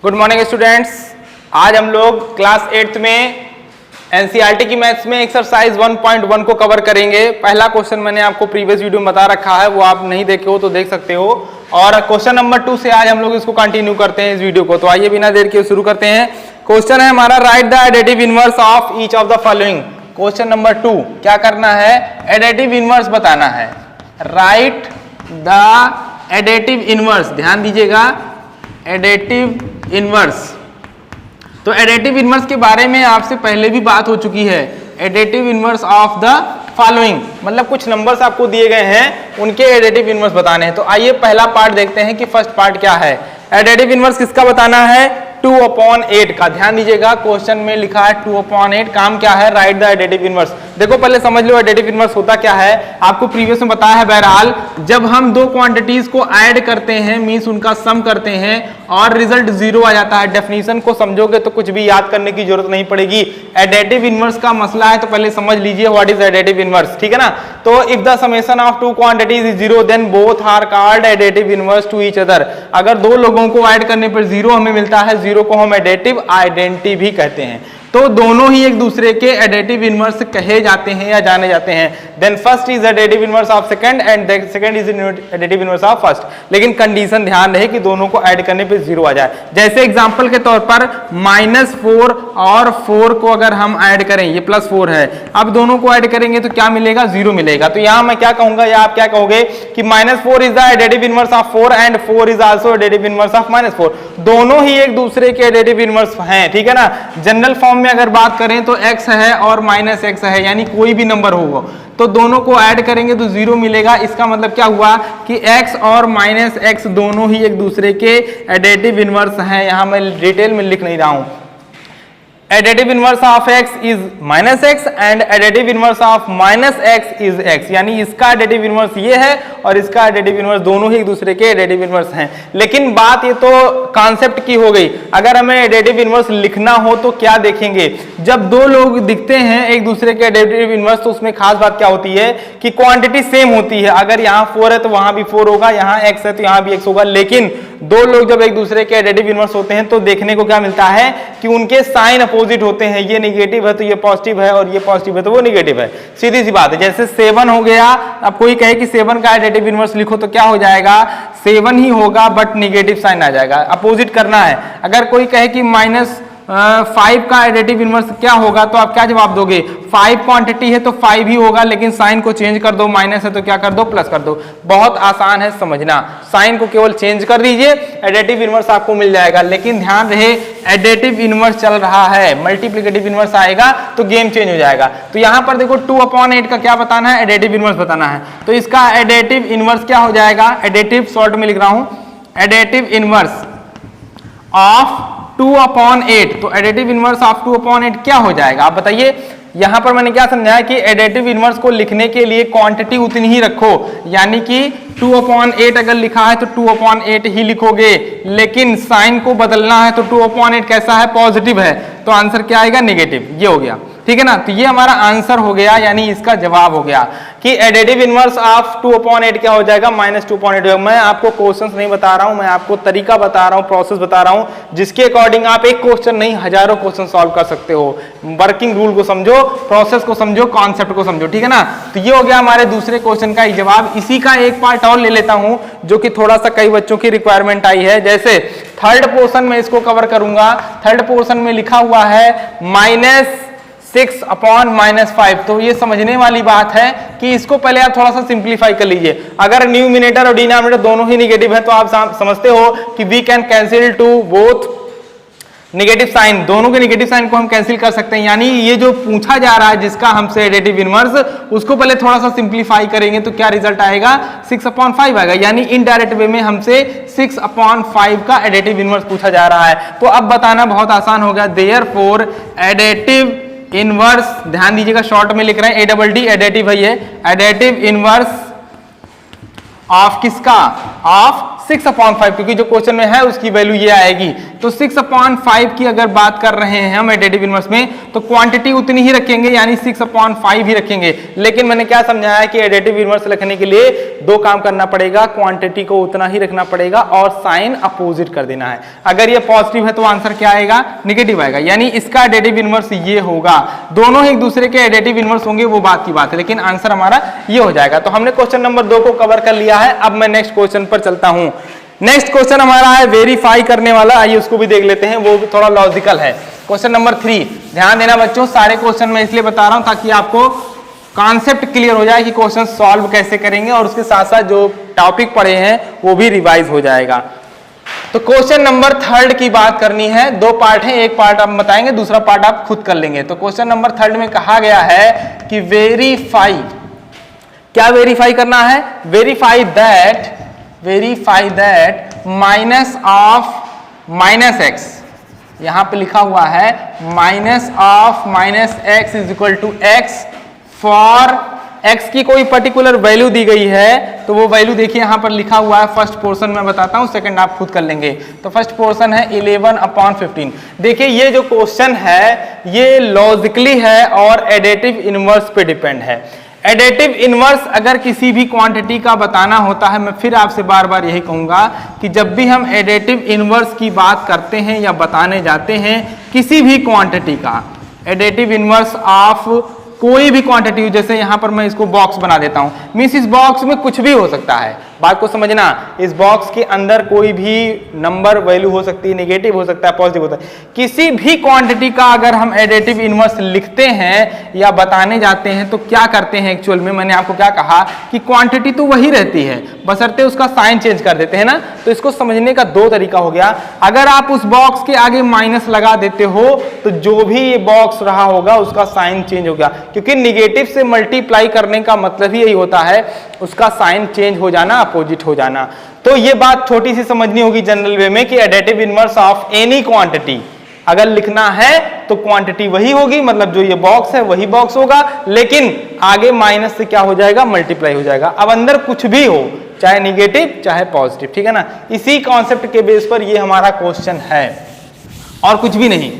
Good morning students. आज हम लोग क्लास 8th में एनसीईआरटी की मैथ्स में एक्सरसाइज 1.1 को कवर करेंगे। पहला क्वेश्चन मैंने आपको प्रीवियस वीडियो में बता रखा है, वो आप नहीं देखे हो तो देख सकते हो। और क्वेश्चन नंबर 2 से आज हम लोग इसको कंटिन्यू करते हैं इस वीडियो को। तो आइए बिना देर के शुरू करते हैं। क्वेश्चन है हमारा, right the additive inverse of each of the following. Question number 2 क्या करना है? एडिटिव इनवर्स बताना है। राइट द एडिटिव इनवर्स, ध्यान दीजिएगा, एडिटिव इनवर्स। तो एडिटिव इनवर्स के बारे में आपसे पहले भी बात हो चुकी है। Additive inverse of the following मतलब कुछ नंबर्स आपको दिए गए हैं, उनके एडिटिव इनवर्स बताने हैं। तो आइए पहला पार्ट देखते हैं कि फर्स्ट पार्ट क्या है। एडिटिव इनवर्स किसका बताना है? 2/8 का। ध्यान दीजिएगा, क्वेश्चन में लिखा है 2/8। काम क्या है? Right the additive inverse. देखो पहले समझ लो एडिटिव इनवर्स होता क्या है। आपको प्रीवियस में बताया है बहरहाल, जब हम दो क्वांटिटीज को ऐड करते हैं मींस उनका सम करते हैं और रिजल्ट 0 आ जाता है। डेफिनेशन को समझोगे तो कुछ भी याद करने की जरूरत नहीं पड़ेगी। एडिटिव इनवर्स का मसला है तो पहले समझ लीजिए व्हाट इज एडिटिव इनवर्स, ठीक है ना। तो if the summation of two quantities is 0 then both are called additive inverse to each other. अगर दो लोगों को ऐड करने पर 0 हमें मिलता है, 0 को हम एडिटिव आइडेंटिटी भी कहते हैं। तो दोनों ही एक दूसरे के एडिटिव इनवर्स कहे जाते हैं या जाने जाते हैं। Then first is additive inverse of second and second is additive inverse of first. लेकिन कंडीशन ध्यान रहे कि दोनों को ऐड करने पे 0 आ जाए। जैसे एग्जांपल के तौर पर -4 और 4 को अगर हम ऐड करें, ये +4 है, अब दोनों को ऐड करेंगे तो क्या मिलेगा? 0 मिलेगा। तो यहां मैं क्या कहूंगा या आप क्या कहोगे कि -4 is the additive inverse of 4 and 4 is also additive inverse of -4। दोनों ही एक दूसरे के एडिटिव इनवर्स हैं, ठीक है ना। जनरल फॉर्म में अगर बात करें तो x है और -x है, यानी कोई भी नंबर होगा तो दोनों को ऐड करेंगे तो 0 मिलेगा। इसका मतलब क्या हुआ कि x और -x दोनों ही एक दूसरे के एडिटिव इनवर्स हैं। यहां मैं डिटेल में लिख नहीं रहा हूं। Additive inverse of x is -x and additive inverse of -x is x, यानी इसका एडिटिव इनवर्स ये है और इसका एडिटिव इनवर्स, दोनों ही एक दूसरे के एडिटिव इनवर्स हैं। लेकिन बात ये तो कॉन्सेप्ट की हो गई। अगर हमें एडिटिव इनवर्स लिखना हो तो क्या देखेंगे? जब दो लोग दिखते हैं एक दूसरे के एडिटिव इनवर्स तो उसमें खास बात क्या होती है कि क्वांटिटी सेम होती है। अगर यहाँ 4 है तो वहां भी 4 होगा, यहाँ x है तो यहाँ भी x होगा। लेकिन दो लोग जब एक दूसरे के एडिटिव इनवर्स होते हैं तो देखने को क्या मिलता है कि उनके साइन अपोजिट होते हैं। ये नेगेटिव है तो ये पॉजिटिव है और ये पॉजिटिव है तो वो नेगेटिव है। सीधी सी बात है। जैसे 7 हो गया, अब कोई कहे कि 7 का एडिटिव इनवर्स लिखो तो क्या हो जाएगा? 7 ही होगा बट नेगेटिव साइन आ जाएगा। अपोजिट करना है। अगर कोई कहे कि -5 का एडिटिव इनवर्स क्या होगा तो आप क्या जवाब दोगे? 5 क्वांटिटी है तो 5 ही होगा, लेकिन साइन को चेंज कर दो, माइनस है तो क्या कर दो? प्लस कर दो। बहुत आसान है समझना। साइन को केवल चेंज कर दीजिए, एडिटिव इनवर्स आपको मिल जाएगा। लेकिन ध्यान रहे एडिटिव इनवर्स चल रहा है, मल्टीप्लिकेटिव इनवर्स आएगा तो गेम चेंज हो जाएगा। तो यहां पर देखो 2/8 का क्या बताना है? एडिटिव इनवर्स बताना है। तो इसका एडिटिव इनवर्स क्या हो जाएगा? एडिटिव शॉर्ट में लिख रहा हूं, एडिटिव इनवर्स ऑफ 2/8। तो एडिटिव इनवर्स ऑफ 2/8 क्या हो जाएगा आप बताइए। यहां पर मैंने क्या समझाया कि एडिटिव इनवर्स को लिखने के लिए क्वांटिटी उतनी ही रखो, यानी कि 2/8 अगर लिखा है तो 2/8 ही लिखोगे। लेकिन साइन को बदलना है तो 2/8 कैसा है? पॉजिटिव है, तो आंसर क्या आएगा? नेगेटिव। ये हो गया, ठीक है ना। तो ये हमारा आंसर हो गया, यानी इसका जवाब हो गया कि एडिटिव इनवर्स ऑफ 2/8 क्या हो जाएगा? -2/8। मैं आपको क्वेश्चंस नहीं बता रहा हूं, मैं आपको तरीका बता रहा हूं, प्रोसेस बता रहा हूं, जिसके अकॉर्डिंग आप एक क्वेश्चन नहीं हजारों क्वेश्चन सॉल्व कर सकते हो। वर्किंग रूल को समझो, प्रोसेस को समझो, कॉन्सेप्ट को समझो, ठीक है ना। तो ये हो गया हमारे दूसरे क्वेश्चन का ही जवाब। इसी का एक पार्ट और ले लेता हूं जो कि थोड़ा सा कई बच्चों की रिक्वायरमेंट आई है। जैसे थर्ड पोर्शन में इसको कवर करूंगा। थर्ड पोर्शन में लिखा हुआ है -6/-5। तो ये समझने वाली बात है कि इसको पहले आप थोड़ा सा सिंप्लीफाई कर लीजिए। अगर न्यूमिनेटर और डिनोमिनेटर दोनों ही नेगेटिव है तो आप समझते हो कि we can cancel two both negative sign. दोनों के नेगेटिव साइन को हम कैंसिल कर सकते हैं। यानी ये जो पूछा जा रहा है जिसका हमसे एडिटिव इनवर्स, उसको पहले थोड़ा सा सिंप्लीफाई करेंगे तो क्या रिजल्ट आएगा? 6/5 आएगा। यानी इनडायरेक्ट वे में हमसे 6/5 का एडिटिव इनवर्स पूछा जा रहा है। तो अब बताना बहुत आसान हो गया। देयरफॉर एडिटिव इनवर्स, ध्यान दीजिएगा शॉर्ट में लिख रहे हैं ADD, एडिटिव है ये। एडिटिव इनवर्स ऑफ किसका? ऑफ 6/5, क्योंकि जो क्वेश्चन में है उसकी वैल्यू ये आएगी तो 6/5 की अगर बात कर रहे हैं हम एडिटिव इनवर्स में तो क्वांटिटी उतनी ही रखेंगे, यानी 6/5 ही रखेंगे। लेकिन मैंने क्या समझाया कि एडिटिव इनवर्स लिखने के लिए दो काम करना पड़ेगा, क्वांटिटी को उतना ही रखना पड़ेगा और साइन अपोजिट कर देना है। अगर ये पॉजिटिव है तो आंसर क्या आएगा, नेगेटिव आएगा, यानी इसका एडिटिव इनवर्स ये होगा। दोनों एक दूसरे के एडिटिव इनवर्स होंगे वो बात की बात है, लेकिन आंसर हमारा ये हो जाएगा। तो हमने क्वेश्चन नंबर 2 को कवर कर लिया है। अब मैं नेक्स्ट क्वेश्चन पर चलता हूं। नेक्स्ट क्वेश्चन हमारा है वेरीफाई करने वाला, आइए उसको भी देख लेते हैं, वो भी थोड़ा लॉजिकल है। क्वेश्चन नंबर 3, ध्यान देना बच्चों, सारे क्वेश्चन मैं इसलिए बता रहा हूं ताकि आपको कॉन्सेप्ट क्लियर हो जाए कि क्वेश्चन सॉल्व कैसे करेंगे, और उसके साथ साथ जो टॉपिक पढ़े हैं वो भी रिवाइज हो जाएगा। तो क्वेश्चन नंबर 3 की बात करनी है। 2 पार्ट है, एक पार्ट आप बताएंगे, दूसरा पार्ट आप खुद कर लेंगे। तो क्वेश्चन नंबर 3 में कहा गया है कि वेरीफाई, क्या वेरीफाई करना है, verify that minus of minus x, यहां पे लिखा हुआ है minus of minus x is equal to x for x की कोई पर्टिकुलर वैल्यू दी गई है। तो वो वैल्यू देखिए यहां पर लिखा हुआ है, फर्स्ट पोर्शन में बताता हूं, सेकंड आप खुद कर लेंगे। तो फर्स्ट पोर्शन है 11/15। देखिए ये जो क्वेश्चन है ये लॉजिकली है और एडिटिव इनवर्स पे डिपेंड है। एडिटिव इनवर्स अगर किसी भी क्वांटिटी का बताना होता है, मैं फिर आपसे बार बार यही कहूंगा कि जब भी हम एडिटिव इनवर्स की बात करते हैं या बताने जाते हैं किसी भी क्वांटिटी का, एडिटिव इनवर्स ऑफ कोई भी क्वांटिटी, जैसे यहां पर मैं इसको बॉक्स बना देता हूं, मींस इस बॉक्स में कुछ भी हो सकता है, बात को समझना, इस बॉक्स के अंदर कोई भी नंबर वैल्यू हो सकती है, नेगेटिव हो सकता है, पॉजिटिव होता है, किसी भी क्वांटिटी का अगर हम एडिटिव इनवर्स लिखते हैं या बताने जाते हैं तो क्या करते हैं एक्चुअल में, मैंने आपको क्या कहा कि क्वांटिटी तो वही रहती है, बशर्ते उसका साइन चेंज कर देते हैं ना। तो इसको समझने का 2 तरीका हो गया। अगर आप उस बॉक्स के आगे माइनस लगा देते हो तो जो भी ये बॉक्स रहा होगा उसका साइन चेंज हो गया, क्योंकि निगेटिव से मल्टीप्लाई करने का मतलब ही यही होता है, उसका साइन चेंज हो जाना, अपोजिट हो जाना। तो ये बात छोटी सी समझनी होगी जनरल वे में कि additive inverse of any quantity अगर लिखना है तो क्वांटिटी वही होगी, मतलब जो ये बॉक्स है वही बॉक्स होगा, लेकिन आगे माइनस से क्या हो जाएगा, मल्टीप्लाई हो जाएगा। अब अंदर कुछ भी हो, चाहे निगेटिव चाहे पॉजिटिव, ठीक है ना। इसी कॉन्सेप्ट के बेस पर ये हमारा क्वेश्चन है और कुछ भी नहीं,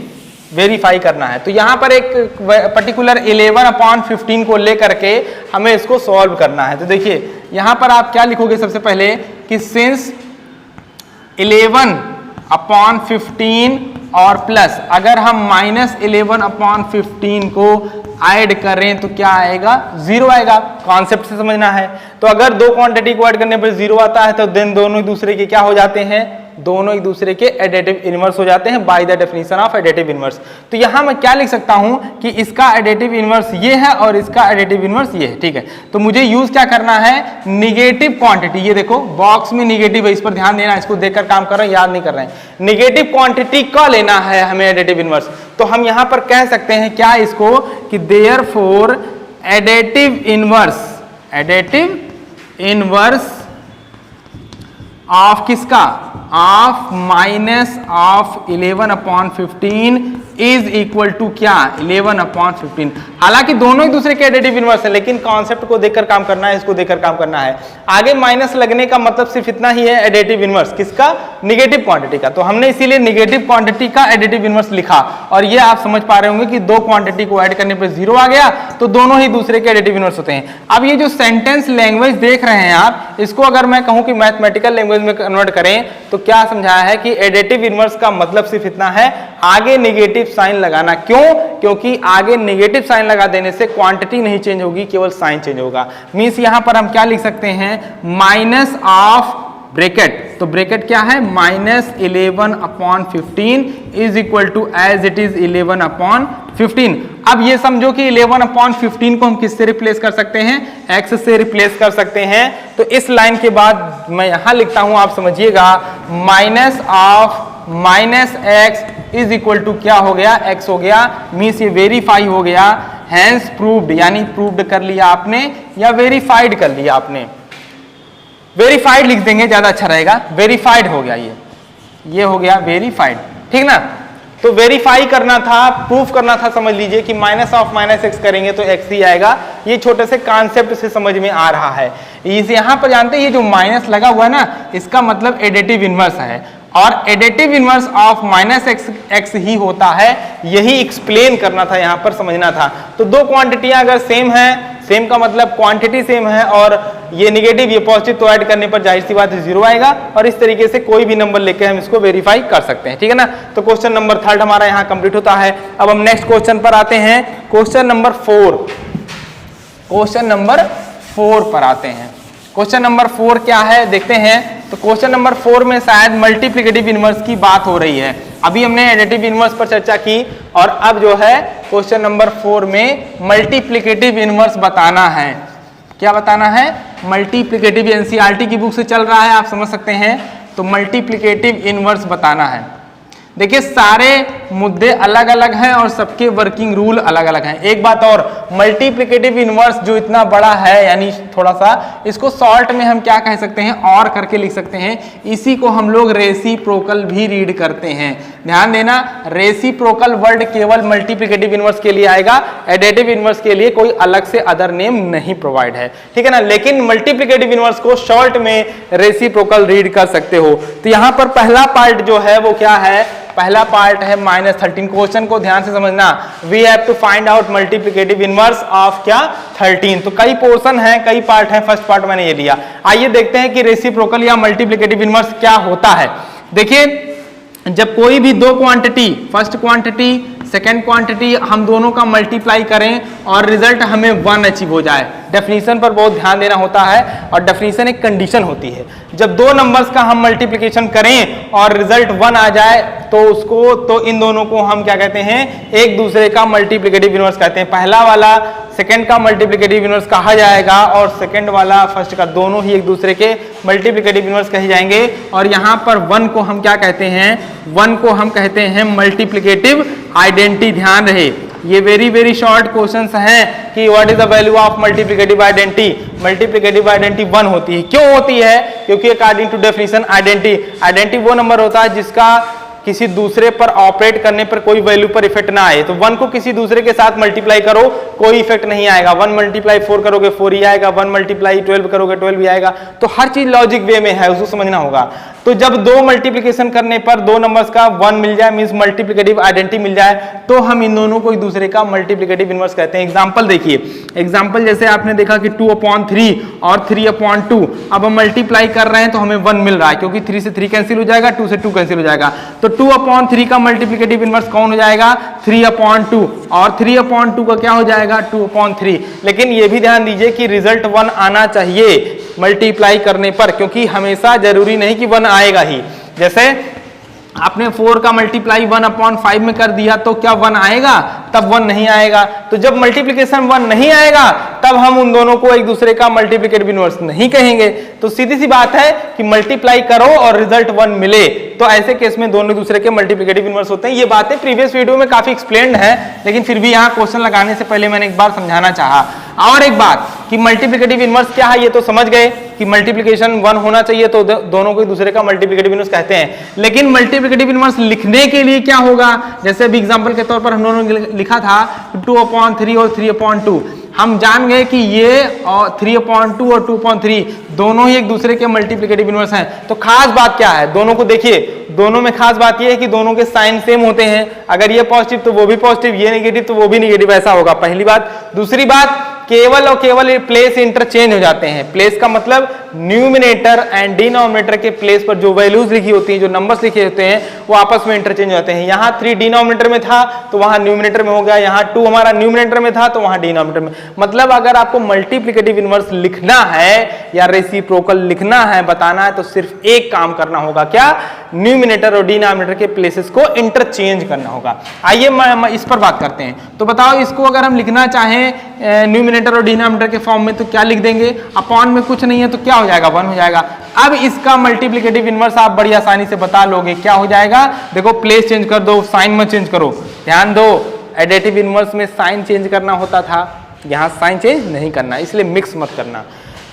वेरीफाई करना है। तो यहां पर एक पर्टिकुलर 11/15 को लेकर के हमें इसको सॉल्व करना है। तो देखिए यहां पर आप क्या लिखोगे, सबसे पहले कि सिंस 11/15 और प्लस, अगर हम -11/15 को ऐड करें तो क्या आएगा, 0 आएगा। कॉन्सेप्ट से समझना है। तो अगर 2 क्वांटिटी को ऐड करने पर 0 आता है तो देन दोनों एक दूसरे के क्या हो जाते हैं, दोनों एक दूसरे के एडिटिव इनवर्स हो जाते हैं by the definition of additive inverse. तो यहां मैं क्या लिख सकता हूं कि इसका एडिटिव इनवर्स ये है और इसका एडिटिव इनवर्स ये है, ठीक है। तो मुझे यूज क्या करना है, निगेटिव क्वांटिटी, ये देखो बॉक्स में निगेटिव है, इस पर ध्यान देना, इसको देखकर काम कर रहे हैं, याद नहीं कर रहे हैं। निगेटिव क्वांटिटी का लेना है हमें एडिटिव इनवर्स। तो हम यहां पर कह सकते हैं क्या इसको कि देयरफॉर एडिटिव इनवर्स ऑफ किसका, of minus of 11/15 is equal to क्या, 11/15। हालांकि दोनों एक दूसरे के एडिटिव इनवर्स है, लेकिन कॉन्सेप्ट को देखकर काम करना है, इसको देखकर काम करना है। आगे माइनस लगने का मतलब सिर्फ इतना ही है, एडिटिव इनवर्स किसका, निगेटिव क्वांटिटी का। तो हमने इसीलिए निगेटिव क्वांटिटी का एडिटिव इनवर्स लिखा, और ये आप समझ पा रहे होंगे कि 2 क्वांटिटी को ऐड करने पर 0 आ गया, तो दोनों ही दूसरे के एडिटिव इनवर्स होते हैं। अब ये जो सेंटेंस लैंग्वेज देख रहे हैं आप, इसको अगर मैं कहूं कि मैथमेटिकल लैंग्वेज में कन्वर्ट करें तो क्या समझाया है कि एडिटिव इनवर्स का मतलब सिर्फ इतना है, आगे नेगेटिव साइन लगाना। क्यों, क्योंकि आगे नेगेटिव साइन लगा देने से क्वांटिटी नहीं चेंज होगी, केवल साइन चेंज होगा। मींस यहां पर हम क्या लिख सकते हैं, माइनस ऑफ ब्रैकेट, तो ब्रैकेट क्या है, -11/15 is equal to as it is 11/15। अब ये समझो कि 11/15 को हम किससे रिप्लेस कर सकते हैं, x से रिप्लेस कर सकते हैं। तो इस लाइन के बाद मैं यहां लिखता हूं, आप समझिएगा, minus of minus x is equal to क्या हो गया, x हो गया। मीन्स ये वेरीफाई हो गया, हैंस प्रूव्ड, यानी प्रूव्ड कर लिया आपने या वेरीफाइड कर लिया आपने। वेरीफाइड लिख देंगे, ज्यादा अच्छा रहेगा, वेरीफाइड हो गया, ये हो गया वेरीफाइड, ठीक ना। तो वेरीफाई करना था, प्रूफ करना था, समझ लीजिए कि माइनस ऑफ माइनस एक्स करेंगे तो एक्स ही आएगा। ये छोटे से कॉन्सेप्ट से समझ में आ रहा है। इस यहां पर जानते हैं ये जो माइनस लगा हुआ है ना, इसका मतलब एडिटिव इनवर्स है। और additive inverse of minus X ही होता है, यही एक्सप्लेन करना था, यहां पर समझना था। तो दो क्वांटिटियां अगर सेम है, सेम का मतलब क्वांटिटी सेम है और ये निगेटिव ये पॉजिटिव, तो ऐड करने पर जाहिर सी बात है 0 आएगा और इस तरीके से कोई भी नंबर लेके हम इसको वेरीफाई कर सकते हैं, ठीक है ना। तो क्वेश्चन नंबर 3 हमारा यहाँ कंप्लीट होता है। अब हम नेक्स्ट क्वेश्चन पर आते हैं, क्वेश्चन नंबर 4। क्वेश्चन नंबर 4 पर आते हैं। क्वेश्चन नंबर 4 क्या है देखते हैं। तो क्वेश्चन नंबर 4 में शायद मल्टीप्लिकेटिव इनवर्स की बात हो रही है। अभी हमने एडिटिव इनवर्स पर चर्चा की और अब जो है क्वेश्चन नंबर 4 में मल्टीप्लिकेटिव इनवर्स बताना है। क्या बताना है? मल्टीप्लिकेटिव, एनसीईआरटी की बुक से चल रहा है, आप समझ सकते हैं। तो मल्टीप्लिकेटिव इनवर्स बताना है। देखिए सारे मुद्दे अलग अलग हैं और सबके वर्किंग रूल अलग अलग हैं। एक बात और, मल्टीप्लिकेटिव इनवर्स जो इतना बड़ा है, यानी थोड़ा सा इसको शॉर्ट में हम क्या कह सकते हैं, और करके लिख सकते हैं। इसी को हम लोग रेसिप्रोकल भी रीड करते हैं। ध्यान देना, रेसिप्रोकल वर्ड केवल मल्टीप्लिकेटिव इनवर्स के लिए आएगा, एडिटिव इनवर्स के लिए कोई अलग से अदर नेम नहीं प्रोवाइड है, ठीक है ना। लेकिन मल्टीप्लिकेटिव इनवर्स को शॉर्ट में रेसिप्रोकल रीड कर सकते हो। तो यहां पर पहला पार्ट जो है वो क्या है? पहला पार्ट है -13। क्वेश्चन को ध्यान से समझना, we have to find out multiplicative inverse of क्या 13। तो कई पोर्शन है, कई पार्ट है, फर्स्ट पार्ट मैंने ये लिया। आइए देखते हैं कि रेसिप्रोकल या मल्टीप्लिकेटिव इनवर्स क्या होता है। देखिए जब कोई भी दो quantity, first quantity second quantity, हम दोनों का मल्टीप्लाई करें और रिजल्ट हमें 1 अचीव हो जाए। डेफिनेशन पर बहुत ध्यान देना होता है और डेफिनेशन एक कंडीशन होती है। जब दो नंबर्स का हम मल्टीप्लिकेशन करें और रिजल्ट 1 आ जाए तो उसको, तो इन दोनों को हम क्या कहते हैं? एक दूसरे का मल्टीप्लिकेटिव इनवर्स कहते हैं। पहला वाला सेकंड का मल्टीप्लिकेटिव इनवर्स कहा जाएगा और सेकंड वाला फर्स्ट का, दोनों ही एक दूसरे के मल्टीप्लिकेटिव इनवर्स कहे जाएंगे। और यहाँ पर 1 को हम क्या कहते हैं? 1 को हम कहते हैं मल्टीप्लिकेटिव आइडेंटिटी। ध्यान रहे, ये वेरी शॉर्ट क्वेश्चंस हैं कि what is the value of multiplicative identity. Multiplicative identity 1 होती है। क्यों होती है? क्योंकि अकॉर्डिंग टू डेफिनेशन आइडेंटिटी वो नंबर होता है जिसका किसी दूसरे पर ऑपरेट करने पर कोई वैल्यू पर इफेक्ट ना आए। तो 1 को किसी दूसरे के साथ मल्टीप्लाई करो, कोई इफेक्ट नहीं आएगा। 1 मल्टीप्लाई 4 करोगे 4 ही आएगा, 1 मल्टीप्लाई 12 करोगे 12 ही आएगा। तो हर चीज लॉजिक वे में है, उसको समझना होगा। तो जब दो मल्टीप्लिकेशन करने पर दो नंबर्स का 1 मिल जाए, मींस मल्टीप्लिकेटिव आइडेंटिटी मिल जाए, तो हम इन दोनों को एक दूसरे का मल्टीप्लिकेटिव इनवर्स कहते हैं। एग्जांपल देखिए, एग्जांपल जैसे आपने देखा कि 2/3 और 3/2। अब हम मल्टीप्लाई कर रहे हैं तो हमें 1 मिल रहा है, क्योंकि 3 से 3 कैंसिल हो जाएगा, 2 से 2 कैंसिल हो जाएगा। तो 2/3 का मल्टीप्लिकेटिव इनवर्स कौन हो जाएगा? 3/2। और 3/2 का क्या हो जाएगा? 2/3। लेकिन ये भी ध्यान दीजिए कि रिजल्ट 1 आना चाहिए मल्टीप्लाई करने पर, क्योंकि हमेशा जरूरी नहीं कि 1 आएगा ही। जैसे आपने 4 का मल्टीप्लाई 1/5 में कर दिया तो क्या 1 आएगा? तब 1 नहीं आएगा। तो जब मल्टीप्लिकेशन 1 नहीं आएगा तब हम उन दोनों को एक दूसरे का मल्टीप्लिकेटिव इनवर्स नहीं कहेंगे। तो सीधी सी बात है कि मल्टीप्लाई करो और रिजल्ट 1 मिले, तो ऐसे केस में दोनों दूसरे के मल्टीप्लिकेटिव इनवर्स होते हैं। ये बातें प्रीवियस वीडियो में काफी एक्सप्लेन्ड है, लेकिन फिर भी यहाँ क्वेश्चन लगाने से पहले मैंने एक बार समझाना चाहा। और एक बात कि मल्टीप्लिकेटिव इनवर्स क्या है ये तो समझ गए कि मल्टीप्लिकेशन 1 होना चाहिए, तो दोनों को दूसरे का मल्टीप्लिकेटिव इनवर्स कहते हैं। लेकिन मल्टीप्लिकेटिव इनवर्स लिखने के लिए क्या होगा? जैसे अभी एग्जांपल के तौर पर हम दोनों ने लिखा था 2/3 और 3/2। हम जान गए कि ये 3/2 और 2/3 दोनों ही एक दूसरे के मल्टीप्लिकेटिव इनवर्स हैं। तो खास बात क्या है? दोनों को देखिए, दोनों में खास बात ये है कि दोनों के साइन सेम होते हैं। अगर ये पॉजिटिव तो वो भी पॉजिटिव, ये नेगेटिव तो वो भी नेगेटिव, ऐसा होगा। पहली बात। दूसरी बात, केवल और केवल प्लेस इंटरचेंज हो जाते हैं। प्लेस का मतलब न्यूमिनेटर एंड डिनोमिनेटर के प्लेस पर जो वैल्यूज लिखी होती हैं, जो नंबर्स लिखे होते हैं, वो आपस में इंटरचेंज हो जाते हैं। यहाँ 3 डिनोमिनेटर में था तो वहां न्यूमिनेटर में हो गया, यहाँ 2 हमारा न्यूमिनेटर में था तो वहां डिनोमिनेटर में। मतलब अगर आपको मल्टीप्लिकेटिव इनवर्स लिखना है या रेसिप्रोकल लिखना है, बताना है, तो सिर्फ एक काम करना होगा, क्या? न्यूमिनेटर और डिनोमिनेटर के प्लेसेस को इंटरचेंज करना होगा। आइए इस पर बात करते हैं। तो बताओ, इसको अगर हम लिखना चाहें न्यूमिनेटर और डिनोमिनेटर के फॉर्म में तो क्या लिख देंगे? अपॉन में कुछ नहीं है तो क्या हो जाएगा? 1 हो जाएगा। अब इसका मल्टीप्लिकेटिव इनवर्स आप बड़ी आसानी से बता लोगे। क्या हो जाएगा? देखो, प्लेस चेंज कर दो, साइन मत चेंज करो। ध्यान दो, एडिटिव इनवर्स में साइन चेंज करना होता था, यहाँ साइन चेंज नहीं करना, इसलिए मिक्स मत करना।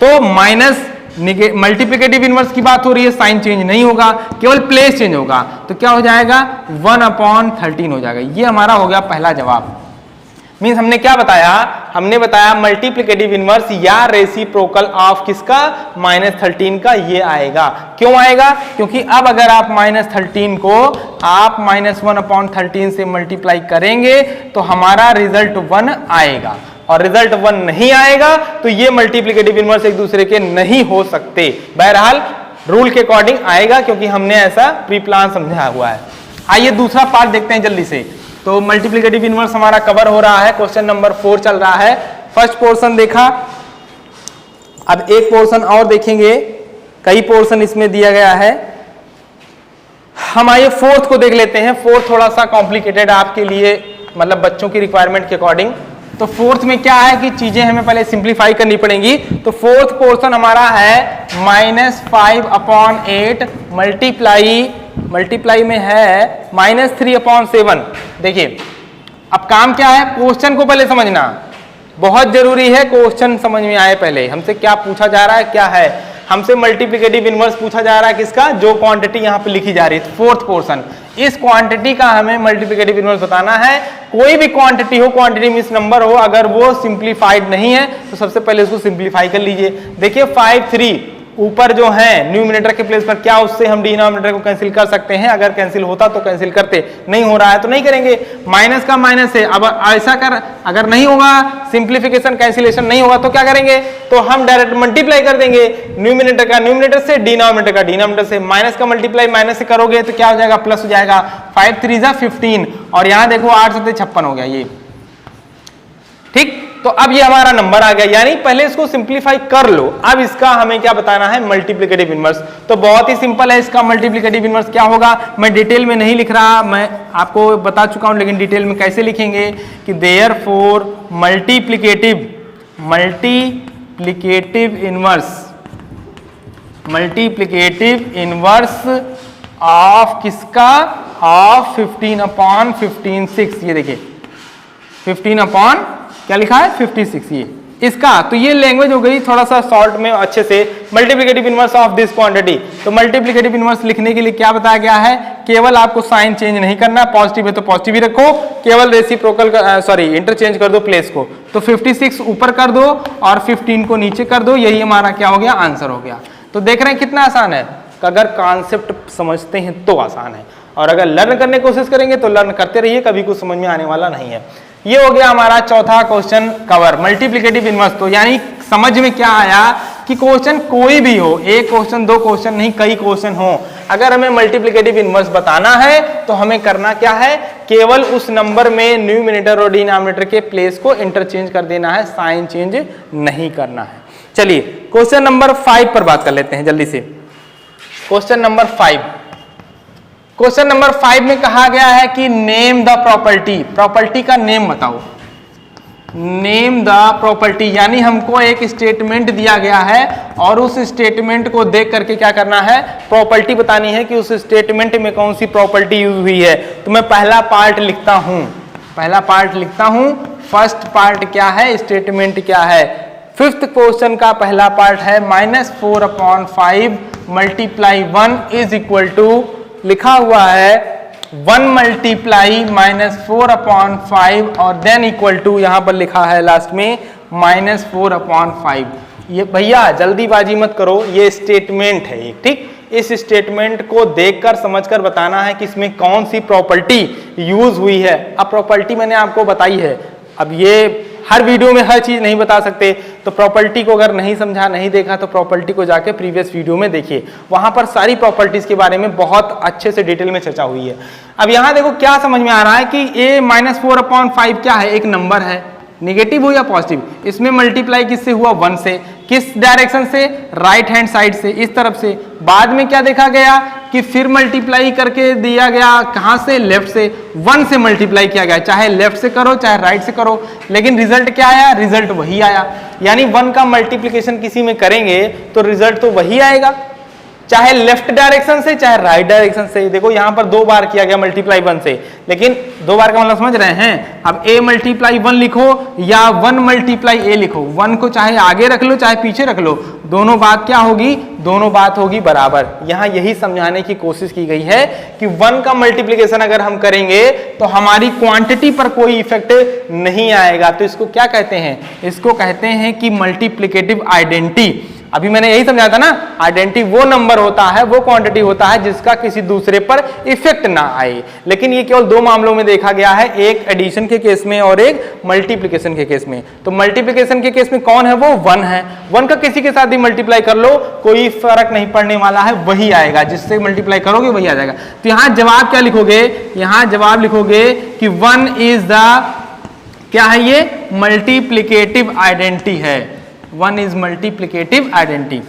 तो माइनस मल्टीप्लिकेटिव इनवर्स की बात हो रही है, साइन चेंज नहीं होगा, केवल प्लेस चेंज होगा। तो क्या हो जाएगा? 1/13 हो जाएगा। ये हमारा हो गया पहला जवाब। मीन्स हमने क्या बताया, हमने बताया मल्टीप्लिकेटिव इनवर्स या रेसिप्रोकल ऑफ किसका, -13 का ये आएगा। क्यों आएगा, क्योंकि अब अगर आप -13 को आप -1/13 से मल्टीप्लाई करेंगे तो हमारा रिजल्ट 1 आएगा, और रिजल्ट 1 नहीं आएगा तो ये मल्टीप्लिकेटिव इनवर्स एक दूसरे के नहीं हो सकते। बहरहाल रूल के अकॉर्डिंग आएगा, क्योंकि हमने ऐसा प्री प्लान समझा हुआ है। आइए दूसरा पार्ट देखते हैं जल्दी से। तो मल्टीप्लिकेटिव इनवर्स हमारा कवर हो रहा है, क्वेश्चन नंबर 4 चल रहा है। फर्स्ट पोर्शन देखा, अब एक पोर्शन और देखेंगे, कई पोर्शन इसमें दिया गया है। हम आइए फोर्थ को देख लेते हैं। फोर्थ थोड़ा सा कॉम्प्लिकेटेड आपके लिए, मतलब बच्चों की रिक्वायरमेंट के अकॉर्डिंग। तो फोर्थ में क्या है कि चीजें हमें पहले सिंप्लीफाई करनी पड़ेंगी। तो फोर्थ पोर्शन हमारा है -5/8 मल्टीप्लाई में है -3/7। देखिए अब काम क्या है, क्वेश्चन को पहले समझना बहुत जरूरी है। क्वेश्चन समझ में आए पहले, हमसे क्या पूछा जा रहा है, क्या है, हमसे मल्टीप्लिकेटिव इनवर्स पूछा जा रहा है किसका, जो क्वांटिटी यहाँ पे लिखी जा रही है फोर्थ पोर्शन, इस क्वांटिटी का हमें मल्टीप्लिकेटिव इनवर्स बताना है। कोई भी क्वांटिटी हो, क्वांटिटी मींस नंबर हो, अगर वो सिंप्लीफाइड नहीं है तो सबसे पहले उसको सिंप्लीफाई कर लीजिए। देखिए 5 3 ऊपर जो है न्यूमिनेटर के प्लेस पर, क्या उससे हम डिनोमिनेटर को कैंसिल कर सकते हैं, अगर कैंसिल होता तो कैंसिल करते, नहीं हो रहा है तो नहीं करेंगे। माइनस का माइनस है, अब ऐसा कर, अगर नहीं होगा सिंप्लीफिकेशन कैंसिलेशन नहीं होगा तो क्या करेंगे, तो हम डायरेक्ट मल्टीप्लाई कर देंगे न्यूमिनेटर का न्यूमिनेटर से, डिनोमिनेटर का डिनोमिनेटर से। माइनस का मल्टीप्लाई माइनस से करोगे तो क्या हो जाएगा, प्लस हो जाएगा। 5 3 15, और यहां देखो 8 7 56 हो गया ये, ठीक। तो अब ये हमारा नंबर आ गया, यानी पहले इसको सिंप्लीफाई कर लो। अब इसका हमें क्या बताना है, मल्टीप्लिकेटिव इनवर्स। तो बहुत ही सिंपल है, इसका मल्टीप्लिकेटिव इनवर्स क्या होगा, मैं डिटेल में नहीं लिख रहा, मैं आपको बता चुका हूं, लेकिन डिटेल में कैसे लिखेंगे कि देयरफॉर मल्टीप्लिकेटिव इनवर्स ऑफ किसका, ऑफ 15/15 6। ये देखिए 15 क्या लिखा है 56, ये इसका। तो ये लैंग्वेज हो गई थोड़ा सा शॉर्ट में अच्छे से, multiplicative inverse of this quantity. तो मल्टीप्लिकेटिव इनवर्स लिखने के लिए क्या बताया गया है, केवल आपको साइन चेंज नहीं करना, पॉजिटिव है तो पॉजिटिव ही रखो, केवल रेसिप्रोकल इंटरचेंज कर दो प्लेस को। तो 56 ऊपर कर दो और 15 को नीचे कर दो, यही हमारा क्या हो गया, आंसर हो गया। तो देख रहे हैं कितना आसान है, अगर कॉन्सेप्ट समझते हैं तो आसान है, और अगर लर्न करने की कोशिश करेंगे तो लर्न करते रहिए, कभी कुछ समझ में आने वाला नहीं है। ये हो गया हमारा चौथा क्वेश्चन कवर, मल्टीप्लिकेटिव इनवर्स। तो यानी समझ में क्या आया कि क्वेश्चन कोई भी हो, एक क्वेश्चन दो क्वेश्चन नहीं, कई क्वेश्चन हो, अगर हमें मल्टीप्लिकेटिव इनवर्स बताना है तो हमें करना क्या है, केवल उस नंबर में न्यूमिनेटर और डिनोमिनेटर के प्लेस को इंटरचेंज कर देना है, साइन चेंज नहीं करना है। चलिए क्वेश्चन नंबर 5 पर बात कर लेते हैं जल्दी से। क्वेश्चन नंबर 5, क्वेश्चन नंबर 5 में कहा गया है कि नेम द प्रॉपर्टी, प्रॉपर्टी का नेम बताओ, नेम द प्रॉपर्टी। यानी हमको एक स्टेटमेंट दिया गया है और उस स्टेटमेंट को देख करके क्या करना है, प्रॉपर्टी बतानी है कि उस स्टेटमेंट में कौन सी प्रॉपर्टी यूज हुई है। तो मैं पहला पार्ट लिखता हूं, फर्स्ट पार्ट क्या है, स्टेटमेंट क्या है। फिफ्थ क्वेश्चन का पहला पार्ट है -4/5 मल्टीप्लाई 1 इज इक्वल टू, लिखा हुआ है 1 मल्टीप्लाई -4/5 और देन इक्वल टू, यहां पर लिखा है लास्ट में -4/5। ये भैया जल्दीबाजी मत करो, ये स्टेटमेंट है एक, ठीक। इस स्टेटमेंट को देखकर समझकर बताना है कि इसमें कौन सी प्रॉपर्टी यूज हुई है। अब प्रॉपर्टी मैंने आपको बताई है, अब ये हर वीडियो में हर चीज नहीं बता सकते, तो प्रॉपर्टी को अगर नहीं समझा, नहीं देखा तो प्रॉपर्टी को जाके प्रीवियस वीडियो में देखिए, वहां पर सारी प्रॉपर्टीज के बारे में बहुत अच्छे से डिटेल में चर्चा हुई है। अब यहां देखो क्या समझ में आ रहा है कि ये -4/5 क्या है, एक नंबर है, नेगेटिव हो या पॉजिटिव, इसमें मल्टीप्लाई किससे हुआ, 1 से। किस डायरेक्शन से, राइट हैंड साइड से, इस तरफ से। बाद में क्या देखा गया कि फिर मल्टीप्लाई करके दिया गया, कहां से, लेफ्ट से, 1 से मल्टीप्लाई किया गया, चाहे लेफ्ट से करो चाहे राइट से करो, लेकिन रिजल्ट क्या आया, रिजल्ट वही आया। यानी 1 का मल्टीप्लिकेशन किसी में करेंगे तो रिजल्ट तो वही आएगा, चाहे लेफ्ट डायरेक्शन से चाहे राइट डायरेक्शन से। देखो यहां पर 2 बार किया गया मल्टीप्लाई 1 से, लेकिन 2 बार का मतलब समझ रहे हैं। अब a मल्टीप्लाई 1 लिखो या 1 मल्टीप्लाई a लिखो, 1 को चाहे आगे रख लो चाहे पीछे रख लो, दोनों बात क्या होगी, दोनों बात होगी बराबर। यहां यही समझाने की कोशिश की गई है कि 1 का मल्टीप्लिकेशन अगर हम करेंगे तो हमारी क्वांटिटी पर कोई इफेक्ट नहीं आएगा। तो इसको क्या कहते हैं, इसको कहते हैं कि मल्टीप्लिकेटिव आइडेंटिटी। अभी मैंने यही समझाया था ना, आइडेंटिटी वो नंबर होता है, वो क्वांटिटी होता है जिसका किसी दूसरे पर इफेक्ट ना आए। लेकिन ये केवल 2 मामलों में देखा गया है, एक एडिशन के केस में और एक मल्टीप्लिकेशन के केस में। तो मल्टीप्लिकेशन के केस में कौन है, वो 1 है। 1 का किसी के साथ भी मल्टीप्लाई कर लो, कोई फर्क नहीं पड़ने वाला है, वही आएगा, जिससे मल्टीप्लाई करोगे वही आ जाएगा। तो यहां जवाब क्या लिखोगे, यहां जवाब लिखोगे कि 1 इज द, क्या है ये, मल्टीप्लिकेटिव आइडेंटिटी है। 1 is multiplicative identity.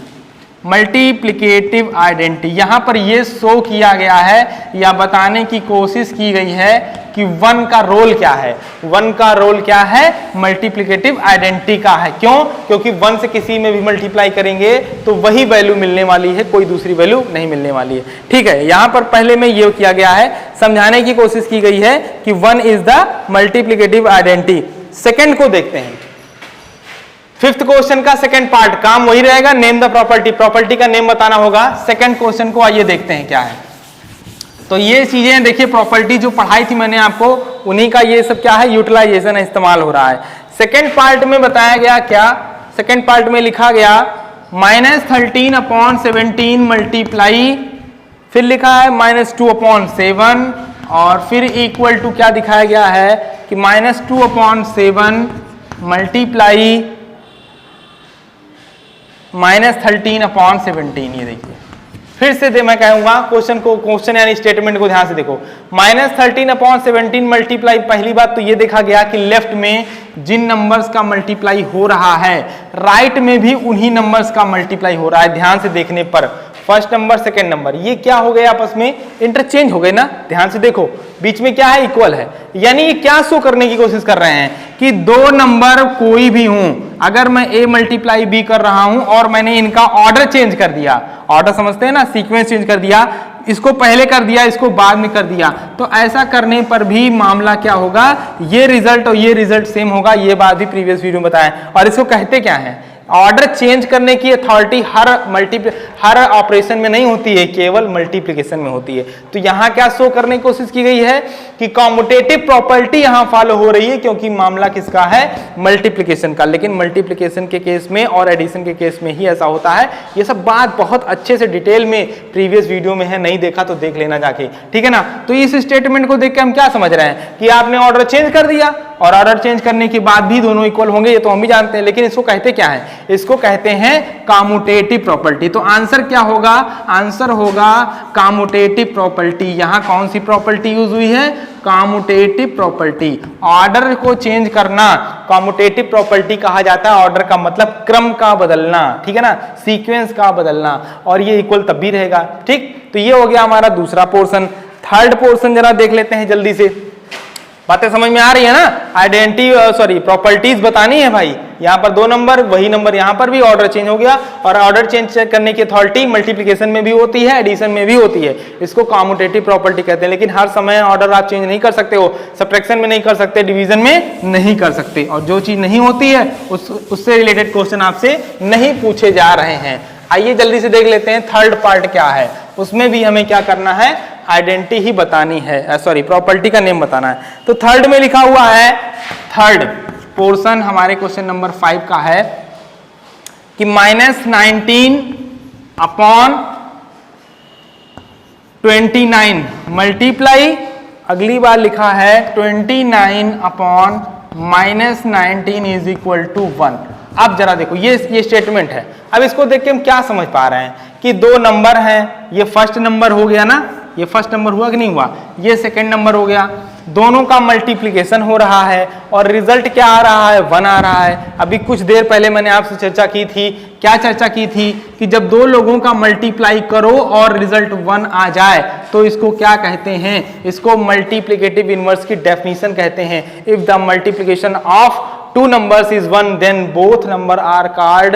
Multiplicative identity यहां पर यह शो किया गया है या बताने की कोशिश की गई है कि 1 का रोल क्या है। 1 का रोल क्या है, मल्टीप्लिकेटिव आइडेंटिटी का है। क्यों, क्योंकि 1 से किसी में भी मल्टीप्लाई करेंगे तो वही वैल्यू मिलने वाली है, कोई दूसरी वैल्यू नहीं मिलने वाली है। ठीक है, यहां पर पहले में ये किया गया है, समझाने की कोशिश की गई है कि 1 is the multiplicative identity. Second को देखते हैं, 5th क्वेश्चन का सेकंड पार्ट, काम वही रहेगा, नेम द प्रॉपर्टी, प्रॉपर्टी का नेम बताना होगा। सेकंड क्वेश्चन को आइए देखते हैं क्या है। तो ये चीजें देखिए, प्रॉपर्टी जो पढ़ाई थी मैंने आपको, उन्हीं का ये सब क्या है, यूटिलाइजेशन इस्तेमाल हो रहा है। सेकंड पार्ट में बताया गया क्या, सेकंड पार्ट में लिखा गया -13/17 मल्टीप्लाई, फिर लिखा है -2/7 और फिर इक्वल टू क्या दिखाया गया है कि -2/7 मल्टीप्लाई -13/17। ये देखिए फिर से मैं कहूंगा क्वेश्चन को, क्वेश्चन यानी स्टेटमेंट को ध्यान से देखो। -13/17 मल्टीप्लाई, पहली बात तो ये देखा गया कि लेफ्ट में जिन नंबर्स का मल्टीप्लाई हो रहा है, राइट में भी उन्हीं नंबर्स का मल्टीप्लाई हो रहा है। ध्यान से देखने पर फर्स्ट नंबर सेकंड नंबर ये क्या हो गए, आपस में इंटरचेंज हो गए ना। ध्यान से देखो, बीच में क्या है, इक्वल है। यानी ये क्या शो करने की कोशिश कर रहे हैं कि 2 नंबर कोई भी हूं, अगर मैं a मल्टीप्लाई b कर रहा हूं और मैंने इनका ऑर्डर चेंज कर दिया, ऑर्डर समझते हैं ना, सीक्वेंस चेंज कर दिया, इसको पहले कर दिया इसको बाद में कर दिया, तो ऐसा करने पर भी मामला क्या होगा, ये रिजल्ट और ये रिजल्ट सेम होगा। ये बात भी प्रीवियस वीडियो में बताया। और इसको कहते क्या है, ऑर्डर चेंज करने की अथॉरिटी हर ऑपरेशन में नहीं होती है, केवल मल्टीप्लिकेशन में होती है। तो यहां क्या शो करने की कोशिश की गई है कि कॉम्यूटेटिव प्रॉपर्टी यहां फॉलो हो रही है, क्योंकि मामला किसका है, मल्टीप्लिकेशन का। लेकिन मल्टीप्लिकेशन के केस में और एडिशन के केस में ही ऐसा होता है। ये सब बात बहुत अच्छे से डिटेल में प्रीवियस वीडियो में है, नहीं देखा तो देख लेना जाके, ठीक है ना। तो इस स्टेटमेंट को देख के हम क्या समझ रहे हैं कि आपने ऑर्डर चेंज कर दिया और ऑर्डर चेंज करने के बाद भी दोनों इक्वल होंगे, ये तो हम भी जानते हैं। लेकिन इसको कहते क्या है, इसको कहते हैं कम्यूटेटिव प्रॉपर्टी। तो आंसर क्या होगा, आंसर होगा कम्यूटेटिव प्रॉपर्टी। यहां कौन सी प्रॉपर्टी यूज हुई है, कम्यूटेटिव प्रॉपर्टी। ऑर्डर को चेंज करना कम्यूटेटिव प्रॉपर्टी कहा जाता है। ऑर्डर का मतलब क्रम का बदलना, ठीक है ना, सीक्वेंस का बदलना, और ये इक्वल तब भी रहेगा। ठीक, तो ये हो गया हमारा दूसरा पोर्शन। थर्ड पोर्शन जरा देख लेते हैं जल्दी से, बातें समझ में आ रही है ना। आइडेंटिटी प्रॉपर्टीज बतानी है भाई। यहाँ पर 2 नंबर, वही नंबर यहाँ पर भी ऑर्डर चेंज हो गया, और ऑर्डर चेंज करने की अथॉरिटी मल्टीप्लिकेशन में भी होती है, एडिशन में भी होती है। इसको कम्यूटेटिव प्रॉपर्टी कहते हैं। लेकिन हर समय ऑर्डर आप चेंज नहीं कर सकते हो, सब्ट्रैक्शन में नहीं कर सकते, डिवीजन में नहीं कर सकते, और जो चीज नहीं होती है उससे रिलेटेड क्वेश्चन आपसे नहीं पूछे जा रहे हैं। आइए जल्दी से देख लेते हैं थर्ड पार्ट क्या है। उसमें भी हमें क्या करना है, आइडेंटिटी ही बतानी है, प्रॉपर्टी का नेम बताना है। तो थर्ड में लिखा हुआ है, थर्ड पोर्शन हमारे क्वेश्चन नंबर 5 का है कि -19/29 मल्टीप्लाई, अगली बार लिखा है 29/-19 इज इक्वल टू 1। अब जरा देखो, ये स्टेटमेंट है। अब इसको देख के हम क्या समझ पा रहे हैं कि 2 नंबर हैं, ये फर्स्ट नंबर हो गया ना, ये फर्स्ट नंबर हुआ कि नहीं हुआ, ये सेकंड नंबर हो गया, दोनों का मल्टीप्लिकेशन हो रहा है और रिजल्ट क्या आ रहा है, 1 आ रहा है। अभी कुछ देर पहले मैंने आपसे चर्चा की थी, क्या चर्चा की थी कि जब 2 लोगों का मल्टीप्लाई करो और रिजल्ट 1 आ जाए तो इसको क्या कहते हैं, इसको मल्टीप्लिकेटिव इनवर्स की डेफिनेशन कहते हैं। If the multiplication of 2 numbers is 1 then both number are called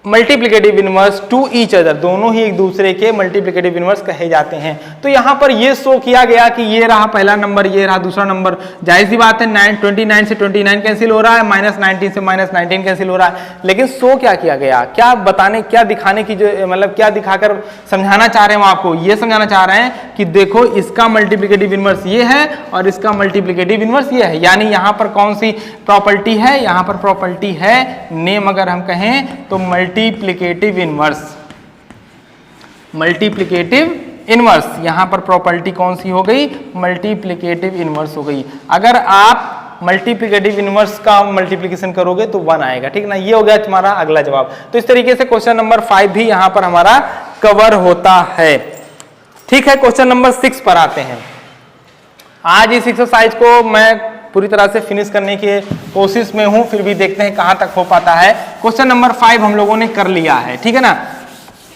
multiplicative inverse to each other, दोनों ही एक दूसरे के मल्टीप्लिकेटिव इनवर्स कहे जाते हैं। तो यहां पर ये शो किया गया कि ये रहा पहला नंबर, ये रहा दूसरा नंबर, जाहिर सी बात है 29 से 29 कैंसिल हो रहा है, -19 से -19 कैंसिल हो रहा है। लेकिन शो क्या किया गया, क्या बताने, क्या दिखाने की, जो मतलब क्या दिखाकर समझाना चाह रहे हैं आपको, ये समझाना चाह रहे हैं कि देखो इसका मल्टीप्लिकेटिव इनवर्स ये है और इसका मल्टीप्लिकेटिव इनवर्स ये है। यानी यहां पर कौन सी प्रॉपर्टी है, यहां पर प्रॉपर्टी है नेम, अगर हम कहें तो मल्टीप्लिकेटिव इनवर्स। मल्टीप्लिकेटिव इनवर्स यहां पर प्रॉपर्टी कौन सी हो गई, मल्टीप्लिकेटिव इनवर्स हो गई। अगर आप मल्टीप्लिकेटिव इनवर्स का मल्टीप्लिकेशन करोगे तो 1 आएगा, ठीक ना। ये हो गया तुम्हारा अगला जवाब। तो इस तरीके से क्वेश्चन नंबर 5 भी यहां पर हमारा कवर होता है, ठीक है। क्वेश्चन नंबर 6 पर आते हैं। आज इस एक्सरसाइज को मैं पूरी तरह से फिनिश करने की कोशिश में हूं, फिर भी देखते हैं कहां तक हो पाता है। क्वेश्चन नंबर 5 हम लोगों ने कर लिया है, ठीक है ना।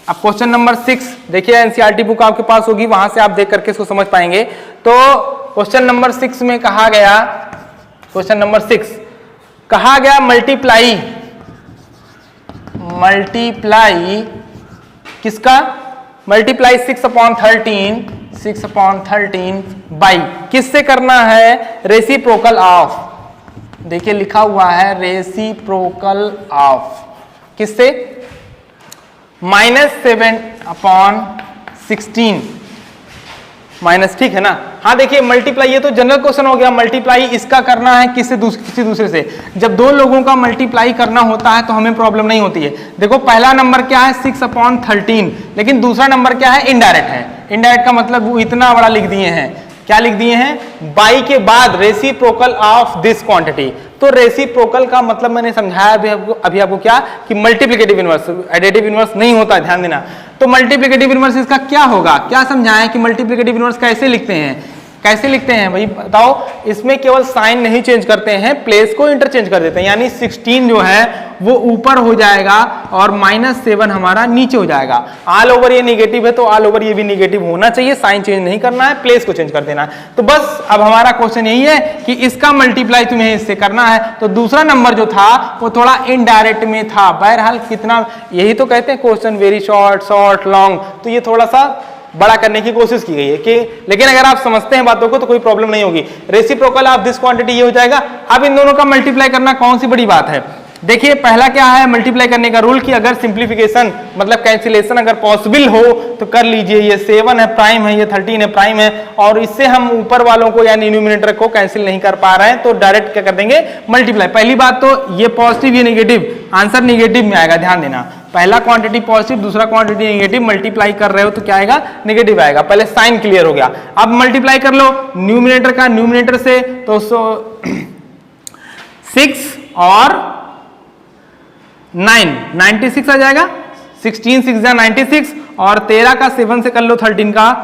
अब क्वेश्चन नंबर 6 देखिए, एनसीईआरटी बुक आपके पास होगी, वहां से आप देख करके इसको समझ पाएंगे। तो क्वेश्चन नंबर 6 में कहा गया, क्वेश्चन नंबर 6 कहा गया मल्टीप्लाई किसका, मल्टीप्लाई 6/13 बाई किससे करना है, रेसिप्रोकल ऑफ। देखिए लिखा हुआ है रेसिप्रोकल ऑफ किससे, -7/16 माइनस, ठीक है ना। हाँ देखिए मल्टीप्लाई, ये तो जनरल क्वेश्चन हो गया। मल्टीप्लाई इसका करना है किसी दूसरे से। जब दो लोगों का मल्टीप्लाई करना होता है तो हमें प्रॉब्लम नहीं होती है। देखो पहला नंबर क्या है 6/13, लेकिन दूसरा नंबर क्या है, इनडायरेक्ट है। इनडायरेक्ट का मतलब वो इतना बड़ा लिख दिए हैं, क्या लिख दिए हैं, बाई के बाद रेसिप्रोकल ऑफ दिस क्वांटिटी। तो रेसिप्रोकल का मतलब मैंने समझाया अभी आपको क्या, कि मल्टीप्लिकेटिव इनवर्स, एडिटिव इनवर्स नहीं होता, ध्यान देना। तो मल्टीप्लिकेटिव इनवर्स इसका क्या होगा, क्या समझाएं कि मल्टीप्लिकेटिव इनवर्स कैसे लिखते हैं, कैसे लिखते हैं भाई बताओ। इसमें केवल साइन नहीं चेंज करते हैं, प्लेस को इंटरचेंज कर देते हैं। यानी 16 जो है वो ऊपर हो जाएगा और -7 हमारा नीचे हो जाएगा। ऑल ओवर ये निगेटिव है तो ऑल ओवर ये भी निगेटिव होना चाहिए, साइन चेंज नहीं करना है, प्लेस को चेंज कर देना है। तो बस अब हमारा क्वेश्चन यही है कि इसका मल्टीप्लाई तुम्हें इससे करना है। तो दूसरा नंबर जो था वो थोड़ा इनडायरेक्ट में था। बहरहाल कितना, यही तो कहते हैं क्वेश्चन वेरी शॉर्ट लॉन्ग, तो ये थोड़ा सा बड़ा करने की कोशिश की गई है कि, लेकिन अगर आप समझते हैं बातों को तो कोई प्रॉब्लम नहीं होगी। रेसिप्रोकल ऑफ दिस क्वांटिटी ये हो जाएगा। अब इन दोनों का मल्टीप्लाई करना कौन सी बड़ी बात है। देखिए पहला क्या है मल्टीप्लाई करने का रूल, कि अगर सिंप्लीफिकेशन मतलब कैंसिलेशन अगर पॉसिबल हो तो कर लीजिए। ये 7 है प्राइम है, ये 13 है प्राइम है, और इससे हम ऊपर वालों को यानी न्यूमिनेटर को कैंसिल नहीं कर पा रहे हैं, तो डायरेक्ट क्या कर देंगे, मल्टीप्लाई। पहली बात तो ये पॉजिटिव ये नेगेटिव, आंसर नेगेटिव में आएगा, ध्यान देना। पहला क्वांटिटी पॉजिटिव, दूसरा क्वांटिटी नेगेटिव, मल्टीप्लाई कर रहे हो तो क्या आएगा, नेगेटिव आएगा। पहले साइन क्लियर हो गया। अब मल्टीप्लाई कर लो न्यूमिनेटर का न्यूमिनेटर से, तो 6 और 9 96 आ जाएगा। 16 6 जा 96, और 13 का 7 से कर लो 13 का,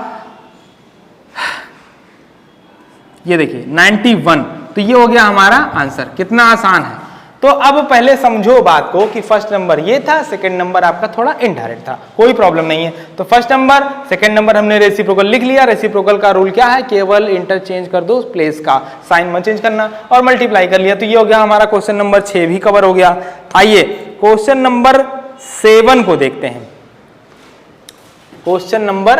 ये देखिए 91। तो ये हो गया हमारा आंसर। कितना आसान है। तो अब पहले समझो बात को कि फर्स्ट नंबर ये था, सेकंड नंबर आपका थोड़ा इनडायरेक्ट था, कोई प्रॉब्लम नहीं है। तो फर्स्ट नंबर सेकंड नंबर हमने रेसिप्रोकल लिख लिया। रेसिप्रोकल का रूल क्या है, केवल इंटरचेंज कर दो प्लेस का, साइन मत चेंज करना, और मल्टीप्लाई कर लिया। तो ये हो गया हमारा क्वेश्चन नंबर 6 भी कवर हो गया। आइए क्वेश्चन नंबर 7 को देखते हैं। क्वेश्चन नंबर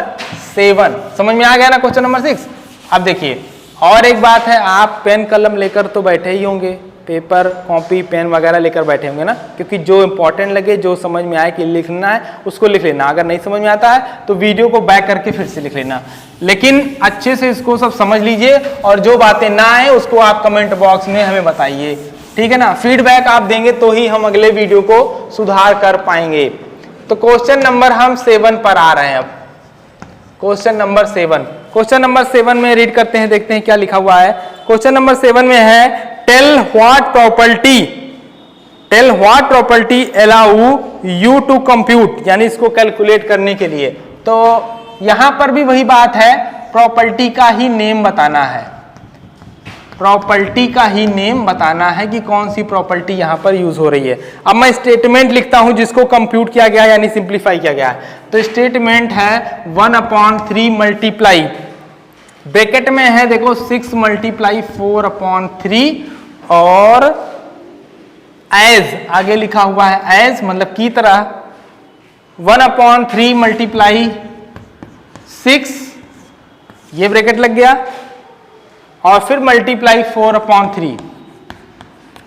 7 समझ में आ गया ना, क्वेश्चन नंबर 6। अब देखिए और एक बात है, आप पेन कलम लेकर तो बैठे ही होंगे, पेपर कॉपी पेन वगैरह लेकर बैठे होंगे ना, क्योंकि जो इंपॉर्टेंट लगे, जो समझ में आए कि लिखना है उसको लिख लेना। अगर नहीं समझ में आता है तो वीडियो को बैक करके फिर से लिख लेना, लेकिन अच्छे से इसको सब समझ लीजिए, और जो बातें ना आए उसको आप कमेंट बॉक्स में हमें बताइए, ठीक है ना। फीडबैक आप देंगे तो ही हम अगले वीडियो को सुधार कर पाएंगे। तो क्वेश्चन नंबर हम 7 पर आ रहे हैं। अब क्वेश्चन नंबर 7, क्वेश्चन नंबर 7 में रीड करते हैं, देखते हैं क्या लिखा हुआ है। क्वेश्चन नंबर 7 में है tell what property allow you to compute, यानी इसको कैलकुलेट करने के लिए। तो यहां पर भी वही बात है, प्रॉपर्टी का ही नेम बताना है, प्रॉपर्टी का ही नेम बताना है कि कौन सी प्रॉपर्टी यहां पर यूज हो रही है। अब मैं स्टेटमेंट लिखता हूं जिसको कंप्यूट किया गया है, यानी सिंप्लीफाई किया गया है। तो स्टेटमेंट है 1/3 मल्टीप्लाई, ब्रैकेट में है देखो 6 × 4/3 और एज आगे लिखा हुआ है, एज मतलब की तरह 1/3 मल्टीप्लाई 6, ये ब्रैकेट लग गया, और फिर मल्टीप्लाई 4/3।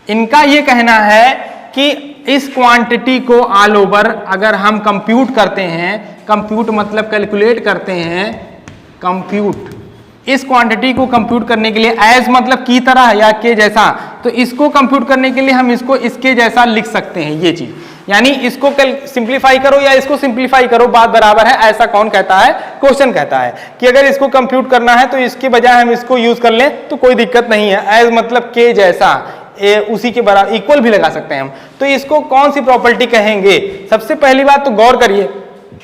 इनका ये कहना है कि इस क्वांटिटी को ऑल ओवर अगर हम कंप्यूट करते हैं, कंप्यूट मतलब कैलकुलेट करते हैं, कंप्यूट इस क्वांटिटी को कंप्यूट करने के लिए, एज मतलब की तरह या के जैसा, तो इसको कंप्यूट करने के लिए हम इसको इसके जैसा लिख सकते हैं। ये चीज यानी इसको सिंप्लीफाई करो या इसको सिंप्लीफाई करो, बात बराबर है। ऐसा कौन कहता है? क्वेश्चन कहता है कि अगर इसको कंप्यूट करना है तो इसके बजाय हम इसको यूज कर लें तो कोई दिक्कत नहीं है। एज मतलब के जैसा, उसी के बराबर, इक्वल भी लगा सकते हैं हम। तो इसको कौन सी प्रॉपर्टी कहेंगे? सबसे पहली बात तो गौर करिए,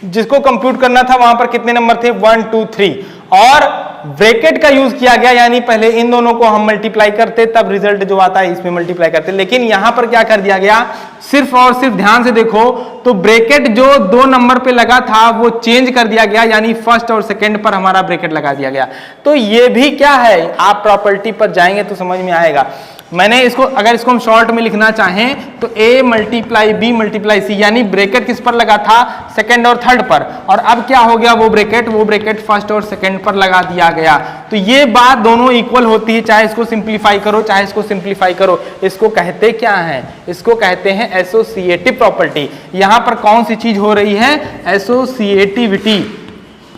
जिसको कंप्यूट करना था वहां पर कितने नंबर थे? 1 2 3, और ब्रैकेट का यूज किया गया, यानी पहले इन दोनों को हम मल्टीप्लाई करते तब रिजल्ट जो आता है इसमें मल्टीप्लाई करते। लेकिन यहां पर क्या कर दिया गया, सिर्फ और सिर्फ ध्यान से देखो तो ब्रैकेट जो 2 नंबर पे लगा था वो चेंज कर दिया गया, यानी फर्स्ट और सेकंड पर हमारा ब्रैकेट लगा दिया गया। तो ये भी क्या है, आप प्रॉपर्टी पर जाएंगे तो समझ में आएगा। मैंने इसको, अगर इसको हम शॉर्ट में लिखना चाहें तो a multiply b multiply c, यानी ब्रैकेट किस पर लगा था? सेकंड और थर्ड पर, और अब क्या हो गया, वो ब्रैकेट फर्स्ट और सेकंड पर लगा दिया गया। तो ये बात दोनों इक्वल होती है, चाहे इसको सिंप्लीफाई करो चाहे इसको सिंप्लीफाई करो। इसको कहते क्या है? इसको कहते हैं एसोसिएटिव प्रॉपर्टी। यहां पर कौन सी चीज हो रही है? एसोसिएटिविटी।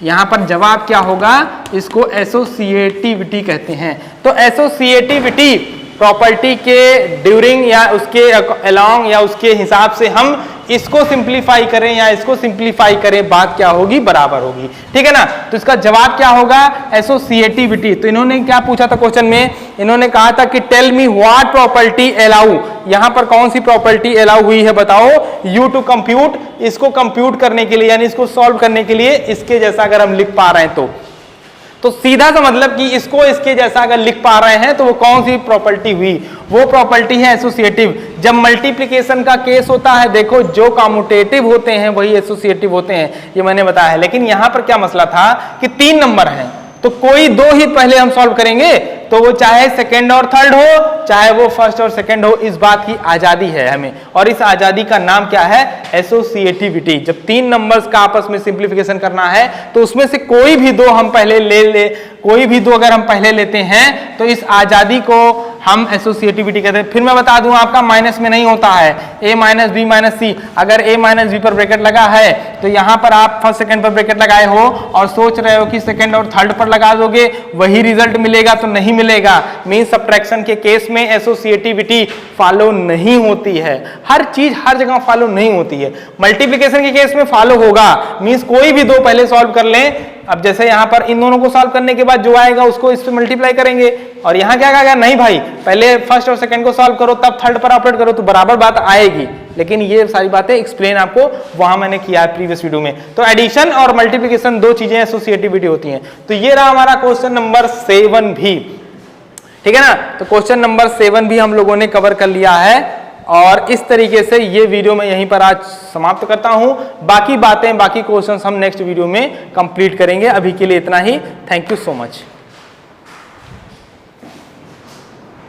यहां पर जवाब क्या होगा? इसको एसोसिएटिविटी कहते हैं। तो एसोसिएटिविटी प्रॉपर्टी के ड्यूरिंग या उसके अलोंग या उसके हिसाब से हम इसको सिंप्लीफाई करें या इसको सिंप्लीफाई करें, बात क्या होगी? बराबर होगी। ठीक है ना? तो इसका जवाब क्या होगा? एसोसिएटिविटी। तो इन्होंने क्या पूछा था क्वेश्चन में? इन्होंने कहा था कि tell me what property allow. यहां पर कौन सी प्रॉपर्टी अलाउ हुई है बताओ? यू टू कंप्यूट, इसको कंप्यूट करने के लिए यानी इसको सॉल्व करने के लिए इसके जैसा अगर हम लिख पा रहे हैं तो सीधा सा मतलब कि इसको इसके जैसा अगर लिख पा रहे हैं तो वो कौन सी प्रॉपर्टी हुई? वो प्रॉपर्टी है एसोसिएटिव। जब मल्टीप्लिकेशन का केस होता है, देखो जो कम्यूटेटिव होते हैं वही एसोसिएटिव होते हैं, ये मैंने बताया है। लेकिन यहां पर क्या मसला था कि 3 नंबर हैं तो कोई 2 ही पहले हम सॉल्व करेंगे, तो वो चाहे सेकंड और थर्ड हो चाहे वो फर्स्ट और सेकंड हो, इस बात की आजादी है हमें, और इस आजादी का नाम क्या है? एसोसिएटिविटी। जब 3 नंबर्स का आपस में सिंप्लीफिकेशन करना है तो उसमें से कोई भी 2 हम पहले ले कोई भी 2 अगर हम पहले लेते हैं तो इस आजादी को हम एसोसिएटिविटी कहते हैं। फिर मैं बता दूं, आपका माइनस में नहीं होता है, a माइनस बी माइनस सी। अगर a माइनस बी पर ब्रैकेट लगा है तो यहां पर आप फर्स्ट सेकंड पर ब्रैकेट लगाए हो और सोच रहे हो कि सेकंड और थर्ड पर लगा दोगे वही रिजल्ट मिलेगा, तो नहीं मिलेगा। मीन सब्ट्रैक्शन के केस में एसोसिएटिविटी फॉलो नहीं होती है। हर चीज हर जगह फॉलो नहीं होती है। मल्टीप्लिकेशन के केस में फॉलो होगा, मीन्स कोई भी 2 पहले सॉल्व कर लें। अब जैसे यहां पर इन दोनों को सॉल्व करने के बाद जो आएगा उसको इस पे मल्टीप्लाई करेंगे, और यहां क्या कहा गया? नहीं भाई, पहले फर्स्ट और सेकंड को सॉल्व करो तब थर्ड पर ऑपरेट करो, तो बराबर बात आएगी। लेकिन ये सारी बातें एक्सप्लेन आपको वहां मैंने किया है प्रीवियस वीडियो में। तो एडिशन और मल्टीप्लिकेशन 2 चीजें एसोसिएटिविटी होती हैं। तो ये रहा हमारा क्वेश्चन नंबर 7 भी। ठीक है ना? तो क्वेश्चन नंबर 7 भी हम लोगों ने कवर कर लिया है, और इस तरीके से ये वीडियो मैं यहीं पर आज समाप्त करता हूं। बाकी बातें, बाकी क्वेश्चंस हम नेक्स्ट वीडियो में कंप्लीट करेंगे। अभी के लिए इतना ही। Thank you so much.